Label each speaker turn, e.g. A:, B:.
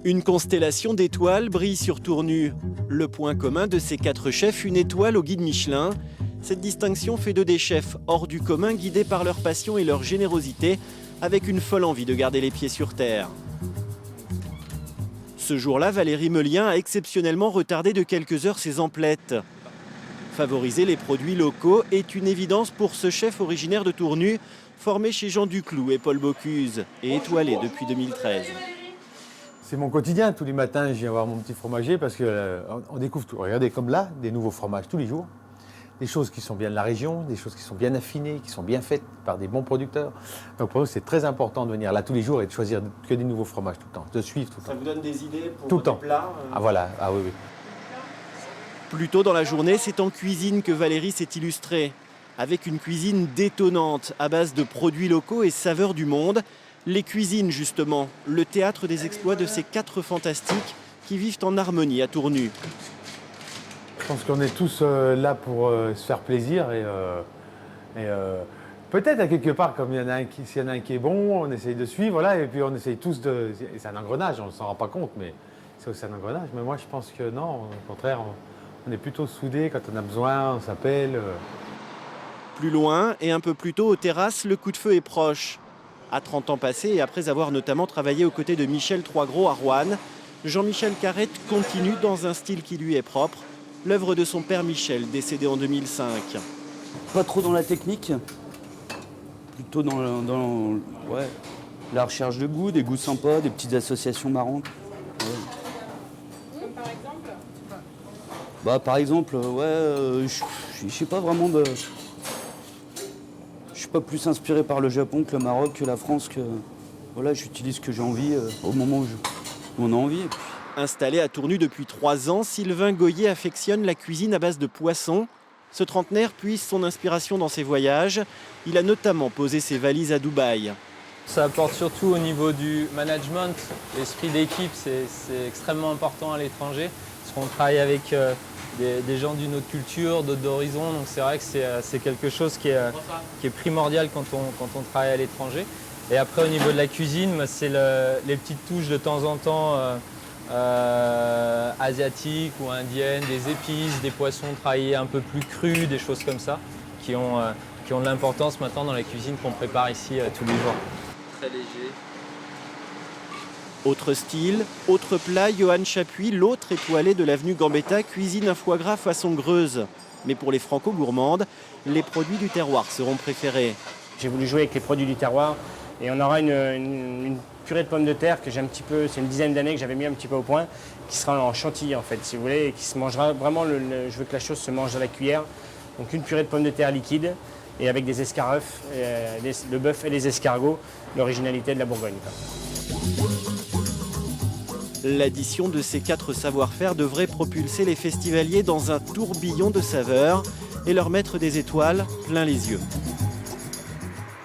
A: Une constellation d'étoiles brille sur Tournu. Le point commun de ces 4 chefs, une étoile au guide Michelin. Cette distinction fait d'eux des chefs hors du commun, guidés par leur passion et leur générosité, avec une folle envie de garder les pieds sur terre. Ce jour-là, Valérie Melien a exceptionnellement retardé de quelques heures ses emplettes. Favoriser les produits locaux est une évidence pour ce chef originaire de Tournu, formé chez Jean Duclou et Paul Bocuse, et étoilé depuis 2013.
B: C'est mon quotidien. Tous les matins, je viens voir mon petit fromager parce qu'on découvre tout. Regardez, comme là, des nouveaux fromages tous les jours. Des choses qui sont bien de la région, des choses qui sont bien affinées, qui sont bien faites par des bons producteurs. Donc pour nous, c'est très important de venir là tous les jours et de choisir que des nouveaux fromages tout le temps, de suivre tout le temps.
A: Ça vous donne des idées pour
B: tout le temps.
A: des plats
B: Ah voilà, ah oui, oui.
A: Plus tôt dans la journée, c'est en cuisine que Valérie s'est illustrée. Avec une cuisine détonnante, à base de produits locaux et saveurs du monde. Les cuisines, justement, le théâtre des exploits de ces 4 fantastiques qui vivent en harmonie à Tournu.
B: Je pense qu'on est tous là pour se faire plaisir peut-être à quelque part, comme s'il y en a un qui est bon, on essaye de suivre, là, et puis on essaye tous de... C'est un engrenage, on ne s'en rend pas compte, mais c'est aussi un engrenage. Mais moi, je pense que non, au contraire, on est plutôt soudés quand on a besoin, on s'appelle.
A: Plus loin et un peu plus tôt aux terrasses, le coup de feu est proche. À 30 ans passés et après avoir notamment travaillé aux côtés de Michel Troisgros à Roanne, Jean-Michel Carrette continue dans un style qui lui est propre, l'œuvre de son père Michel, décédé en 2005.
C: Pas trop dans la technique, plutôt dans la recherche de goût, des goûts sympas, des petites associations marrantes. Ouais.
D: Comme par exemple
C: Par exemple, je sais pas vraiment de... Je suis pas plus inspiré par le Japon que le Maroc, que la France, que... Voilà, j'utilise ce que j'ai envie au moment où on a envie.
A: Installé à Tournu depuis 3 ans, Sylvain Goyer affectionne la cuisine à base de poissons. Ce trentenaire puise son inspiration dans ses voyages. Il a notamment posé ses valises à Dubaï.
E: Ça apporte surtout au niveau du management. L'esprit d'équipe, c'est extrêmement important à l'étranger, parce qu'on travaille avec des gens d'une autre culture, d'autres horizons. Donc c'est vrai que c'est quelque chose qui est primordial quand on travaille à l'étranger. Et après, au niveau de la cuisine, c'est les petites touches de temps en temps asiatiques ou indiennes, des épices, des poissons travaillés un peu plus crus, des choses comme ça, qui ont de l'importance maintenant dans la cuisine qu'on prépare ici tous les jours. Très léger.
A: Autre style, autre plat, Johan Chapuis, l'autre étoilé de l'avenue Gambetta, cuisine un foie gras façon Greuze. Mais pour les franco-gourmandes, les produits du terroir seront préférés.
F: J'ai voulu jouer avec les produits du terroir et on aura une purée de pommes de terre que j'ai un petit peu, c'est une dizaine d'années que j'avais mis un petit peu au point, qui sera en chantilly en fait, si vous voulez, et qui se mangera vraiment, je veux que la chose se mange à la cuillère. Donc une purée de pommes de terre liquide et avec des escargots, le bœuf et les escargots, l'originalité de la Bourgogne.
A: L'addition de ces 4 savoir-faire devrait propulser les festivaliers dans un tourbillon de saveurs et leur mettre des étoiles plein les yeux.